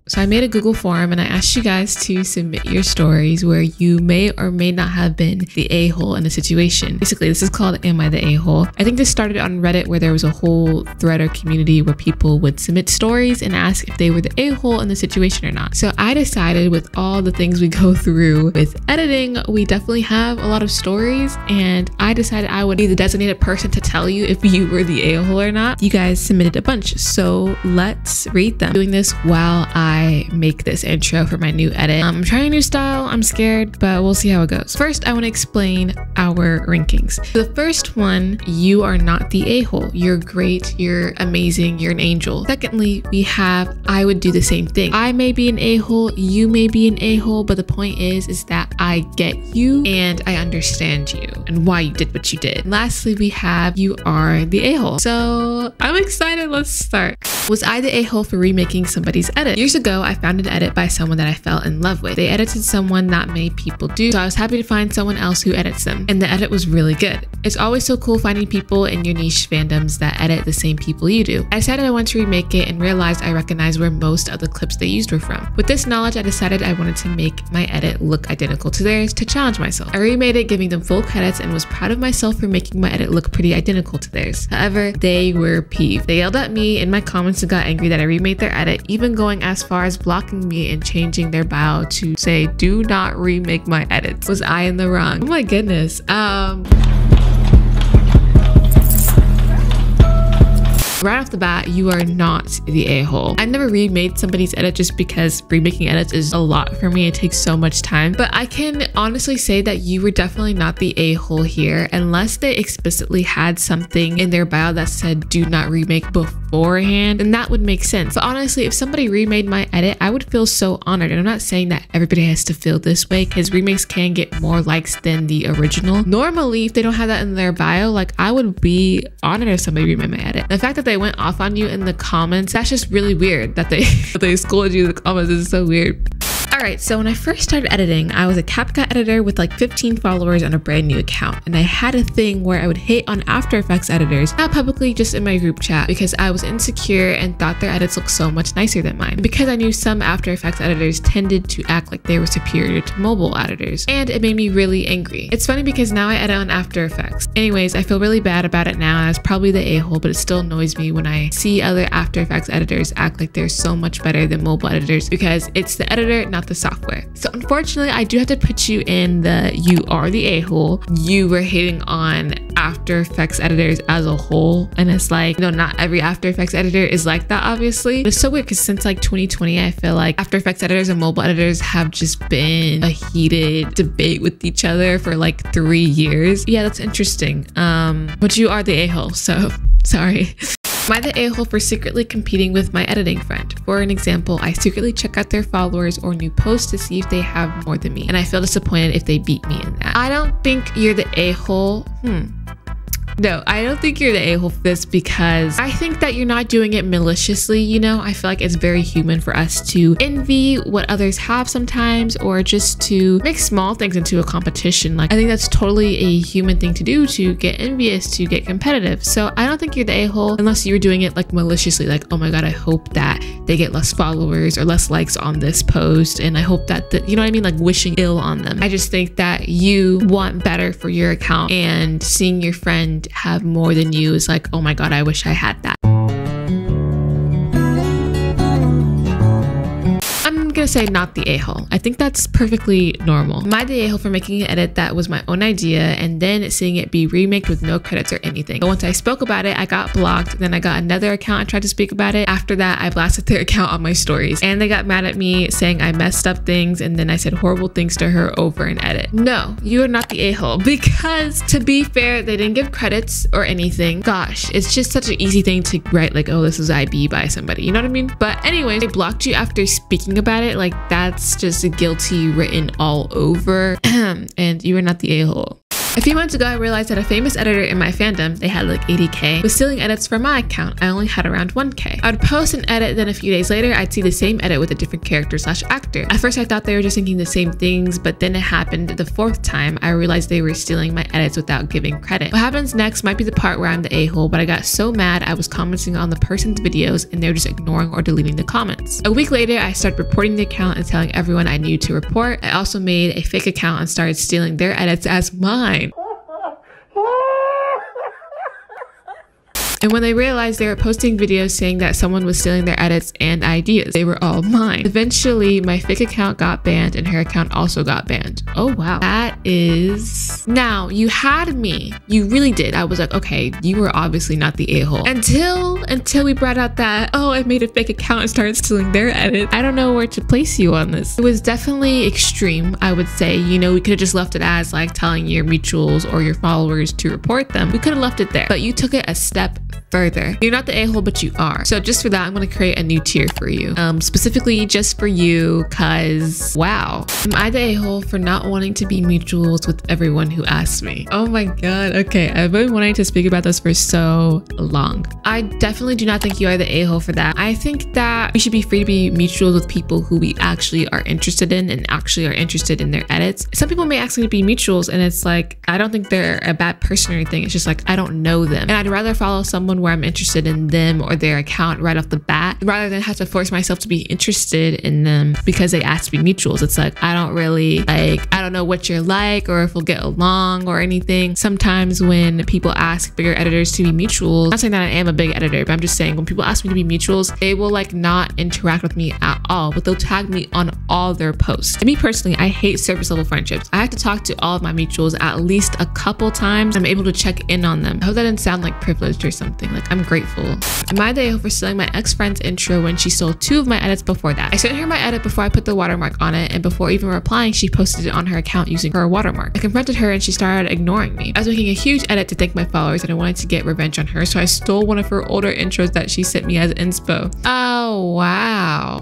So I made a Google form and I asked you guys to submit your stories where you may or may not have been the a-hole in a situation. Basically, this is called Am I the A-hole? I think this started on Reddit, where there was a whole thread or community where people would submit stories and ask if they were the a-hole in the situation or not. So I decided, with all the things we go through with editing, we definitely have a lot of stories, and I decided I would be the designated person to tell you if you were the a-hole or not. You guys submitted a bunch, so let's read them. Doing this while I make this intro for my new edit. I'm trying a new style. I'm scared, but we'll see how it goes. First, I want to explain our rankings. The first one, you are not the a-hole. You're great. You're amazing. You're an angel. Secondly, we have I would do the same thing. I may be an a-hole. You may be an a-hole, but the point is that I get you and I understand you and why you did what you did. Lastly, we have you are the a-hole. So I'm excited. Let's start. Was I the a-hole for remaking somebody's edit? Years ago, I found an edit by someone that I fell in love with. They edited someone not many people do, so I was happy to find someone else who edits them, and the edit was really good. It's always so cool finding people in your niche fandoms that edit the same people you do. I decided I wanted to remake it and realized I recognized where most of the clips they used were from. With this knowledge, I decided I wanted to make my edit look identical to theirs to challenge myself. I remade it, giving them full credits, and was proud of myself for making my edit look pretty identical to theirs. However, they were peeved. They yelled at me in my comments and got angry that I remade their edit, even going as far as blocking me and changing their bio to say, "Do not remake my edits." Was I in the wrong? Oh my goodness. Right off the bat, you are not the a-hole. I've never remade somebody's edit just because remaking edits is a lot for me. It takes so much time, but I can honestly say that you were definitely not the a-hole here, unless they explicitly had something in their bio that said do not remake beforehand, then that would make sense. But honestly, if somebody remade my edit, I would feel so honored. And I'm not saying that everybody has to feel this way, because remakes can get more likes than the original. Normally, if they don't have that in their bio, like, I would be honored if somebody remade my edit. The fact that they went off on you in the comments, that's just really weird. That they scolded you in the comments is so weird. Alright, so when I first started editing, I was a CapCut editor with like 15 followers on a brand new account, and I had a thing where I would hate on After Effects editors, not publicly, just in my group chat, because I was insecure and thought their edits looked so much nicer than mine. Because I knew some After Effects editors tended to act like they were superior to mobile editors, and it made me really angry. It's funny because now I edit on After Effects. Anyways, I feel really bad about it now. I was probably the a-hole, but it still annoys me when I see other After Effects editors act like they're so much better than mobile editors, because it's the editor, not the software. So unfortunately, I do have to put you in the you are the a-hole. You were hating on After Effects editors as a whole, and it's like, no, not every After Effects editor is like that, obviously. But it's so weird because since like 2020, I feel like After Effects editors and mobile editors have just been a heated debate with each other for like 3 years. Yeah, that's interesting. But you are the a-hole, so sorry. Am I the a-hole for secretly competing with my editing friend? For an example, I secretly check out their followers or new posts to see if they have more than me, and I feel disappointed if they beat me in that. I don't think you're the a-hole. No, I don't think you're the a-hole for this, because I think that you're not doing it maliciously, you know? I feel like it's very human for us to envy what others have sometimes, or just to make small things into a competition. Like, I think that's totally a human thing to do, to get envious, to get competitive. So I don't think you're the a-hole unless you're doing it like maliciously, like, oh my god, I hope that they get less followers or less likes on this post, and I hope that, you know what I mean? Like wishing ill on them. I just think that you want better for your account, and seeing your friend have more than you is like, oh my god, I wish I had that. I'm gonna say not the a-hole. I think that's perfectly normal. Am I the a-hole for making an edit that was my own idea and then seeing it be remaked with no credits or anything? But once I spoke about it, I got blocked. Then I got another account and tried to speak about it. After that, I blasted their account on my stories, and they got mad at me saying I messed up things, and then I said horrible things to her over an edit. No, you are not the a-hole, because to be fair, they didn't give credits or anything. Gosh, it's just such an easy thing to write, like, oh, this was IB by somebody, you know what I mean? But anyway, they blocked you after speaking about it. Like, that's just a guilty written all over. And you are not the a-hole. A few months ago, I realized that a famous editor in my fandom, they had like 80K, was stealing edits from my account. I only had around 1K. I would post an edit, then a few days later, I'd see the same edit with a different character/actor. At first, I thought they were just thinking the same things, but then it happened the 4th time. I realized they were stealing my edits without giving credit. What happens next might be the part where I'm the a-hole, but I got so mad I was commenting on the person's videos and they were just ignoring or deleting the comments. A week later, I started reporting the account and telling everyone I knew to report. I also made a fake account and started stealing their edits as mine. And when they realized, they were posting videos saying that someone was stealing their edits and ideas. They were all mine. Eventually, my fake account got banned and her account also got banned. Oh, wow. That is... Now, you had me. You really did. I was like, okay, you were obviously not the a-hole. Until we brought out that, oh, I made a fake account and started stealing their edits. I don't know where to place you on this. It was definitely extreme, I would say. You know, we could have just left it as like telling your mutuals or your followers to report them. We could have left it there, but you took it a step further. You're not the a-hole, but you are. So just for that, I'm going to create a new tier for you, specifically just for you, cause wow. Am I the a-hole for not wanting to be mutuals with everyone who asks me? Oh my god. Okay, I've been wanting to speak about this for so long. I definitely do not think you are the a-hole for that. I think that we should be free to be mutuals with people who we actually are interested in and actually are interested in their edits. Some people may ask me to be mutuals and it's like, I don't think they're a bad person or anything. It's just like, I don't know them. And I'd rather follow someone where I'm interested in them or their account right off the bat rather than have to force myself to be interested in them because they asked to be mutuals. It's like, I don't really like, I don't know what you're like or if we'll get along or anything. Sometimes when people ask bigger editors to be mutuals, I'm not saying that I am a big editor, but I'm just saying when people ask me to be mutuals, they will like not interact with me at all, but they'll tag me on all their posts. And me personally, I hate surface level friendships. I have to talk to all of my mutuals at least a couple times. I'm able to check in on them. I hope that didn't sound like privileged or something. Like, I'm grateful. Am I the a-hole for stealing my ex-friend's intro when she stole 2 of my edits before that? I sent her my edit before I put the watermark on it, and before even replying, she posted it on her account using her watermark. I confronted her and she started ignoring me. I was making a huge edit to thank my followers and I wanted to get revenge on her, so I stole one of her older intros that she sent me as inspo. Oh, wow.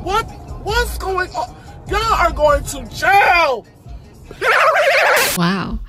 What's going on? Y'all are going to jail! Wow.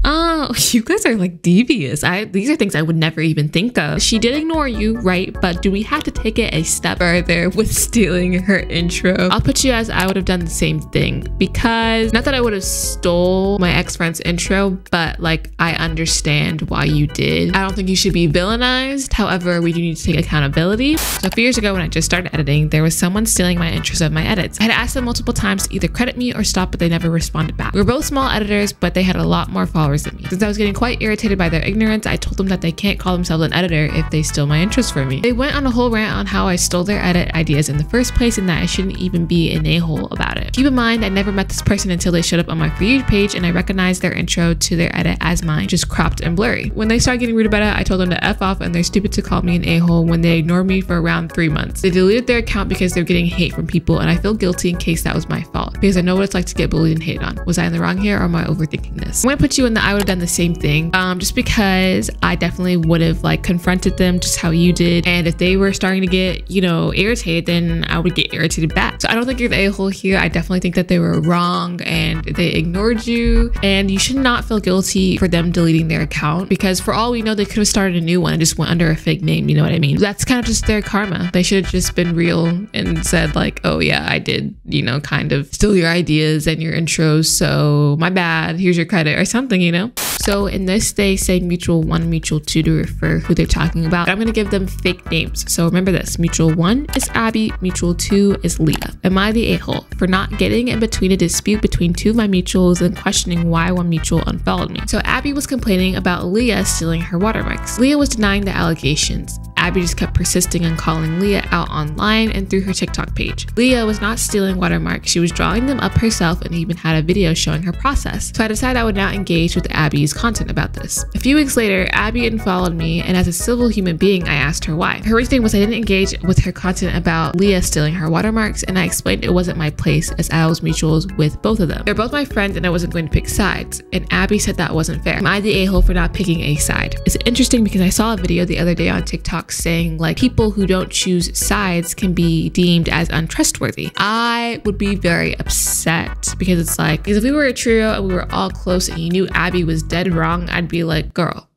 Oh, you guys are like devious. These are things I would never even think of. She did ignore you, right? But do we have to take it a step further with stealing her intro? I'll put you as I would have done the same thing, because not that I would have stole my ex-friend's intro, but like I understand why you did. I don't think you should be villainized. However, we do need to take accountability. So a few years ago when I just started editing, there was someone stealing my intros of my edits. I had asked them multiple times to either credit me or stop, but they never responded back. We were both small editors, but they had a lot more followers than me. Since I was getting quite irritated by their ignorance, I told them that they can't call themselves an editor if they steal my intros from me. They went on a whole rant on how I stole their edit ideas in the first place and that I shouldn't even be an a-hole about it. Keep in mind, I never met this person until they showed up on my For You page and I recognized their intro to their edit as mine, just cropped and blurry. When they started getting rude about it, I told them to F off and they're stupid to call me an a-hole when they ignored me for around 3 months. They deleted their account because they're getting hate from people and I feel guilty in case that was my fault because I know what it's like to get bullied and hated on. Was I in the wrong here or am I overthinking this? I'm gonna put you in the I would have done the same thing, just because I definitely would have like confronted them just how you did, and if they were starting to get, you know, irritated, then I would get irritated back. So I don't think you're the a-hole here. I definitely think that they were wrong and they ignored you, and you should not feel guilty for them deleting their account because for all we know they could have started a new one and just went under a fake name, you know what I mean? That's kind of just their karma. They should have just been real and said like, oh yeah, I did, you know, kind of steal your ideas and your intros, so my bad, here's your credit or something, you know? So in this, they say mutual 1, mutual 2 to refer who they're talking about. But I'm going to give them fake names. So remember this, mutual 1 is Abby, mutual 2 is Leah. Am I the a-hole for not getting in between a dispute between 2 of my mutuals and questioning why one mutual unfollowed me? So Abby was complaining about Leah stealing her watermarks. Leah was denying the allegations. Abby just kept persisting on calling Leah out online and through her TikTok page. Leah was not stealing watermarks, she was drawing them up herself and even had a video showing her process. So I decided I would now engage with Abby's content about this. A few weeks later, Abby unfollowed me, and as a civil human being, I asked her why. Her reasoning was I didn't engage with her content about Leah stealing her watermarks, and I explained it wasn't my place as I was mutuals with both of them. They're both my friends and I wasn't going to pick sides, and Abby said that wasn't fair. Am I the a-hole for not picking a side? It's interesting because I saw a video the other day on TikTok box saying like people who don't choose sides can be deemed as untrustworthy. I would be very upset because it's like, because if we were a trio and we were all close and you knew Abby was dead wrong, I'd be like, girl,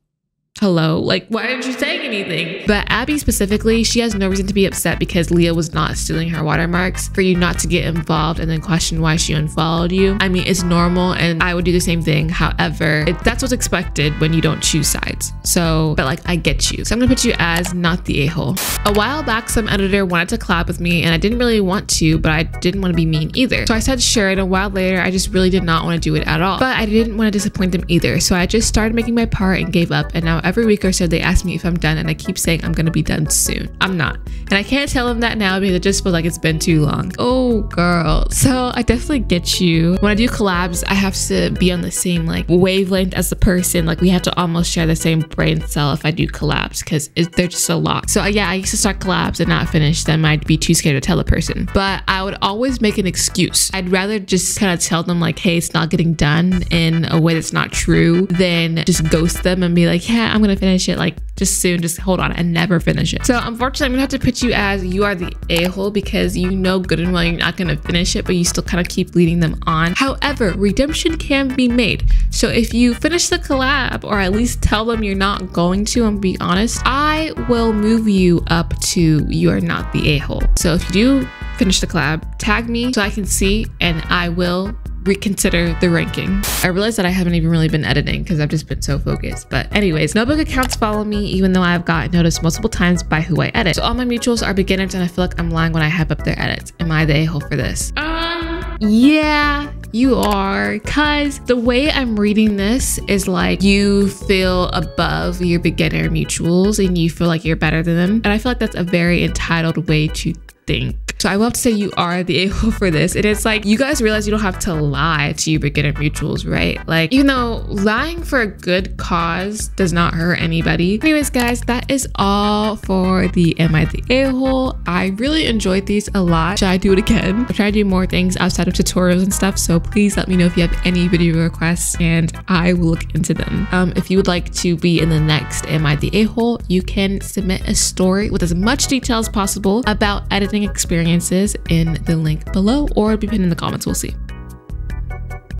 hello, like why aren't you saying anything? But Abby specifically, she has no reason to be upset because Leah was not stealing her watermarks. For you not to get involved and then question why she unfollowed you, I mean, it's normal and I would do the same thing. However, that's what's expected when you don't choose sides. So, but like, I get you. So I'm gonna put you as not the a-hole. A while back, some editor wanted to collab with me and I didn't really want to, but I didn't want to be mean either. So I said sure, and a while later, I just really did not want to do it at all. But I didn't want to disappoint them either. So I just started making my part and gave up, and now every week or so they ask me if I'm done and I keep saying I'm gonna be done soon. I'm not. And I can't tell them that now because it just feels like it's been too long. Oh girl. So I definitely get you. When I do collabs, I have to be on the same like wavelength as the person. Like we have to almost share the same brain cell if I do collabs because they're just a lot. So yeah, I used to start collabs and not finish them. I'd be too scared to tell a person. But I would always make an excuse. I'd rather just kind of tell them like, hey, it's not getting done in a way that's not true than just ghost them and be like, yeah, I'm gonna finish it like just soon, just hold on, and never finish it. So unfortunately, I'm gonna have to put you as you are the a-hole because you know good and well you're not gonna finish it, but you still kind of keep leading them on. However, redemption can be made. So if you finish the collab or at least tell them you're not going to and be honest, I will move you up to you are not the a-hole. So if you do finish the collab, tag me so I can see and I will reconsider the ranking. I realized that I haven't even really been editing because I've just been so focused. But anyways, notebook accounts follow me even though I've gotten noticed multiple times by who I edit. So all my mutuals are beginners and I feel like I'm lying when I hype up their edits. Am I the a-hole for this? Yeah, you are, because the way I'm reading this is like you feel above your beginner mutuals and you feel like you're better than them. And I feel like that's a very entitled way to think. So I will have to say you are the a-hole for this. And it's like, you guys realize you don't have to lie to your beginner mutuals, right? Like, even though lying for a good cause does not hurt anybody. Anyways, guys, that is all for the Am I the a-hole? I really enjoyed these a lot. Should I do it again? I'm trying to do more things outside of tutorials and stuff. So please let me know if you have any video requests and I will look into them. If you would like to be in the next Am I the a-hole, you can submit a story with as much detail as possible about editing experiences in the link below, or it'll be pinned in the comments. We'll see.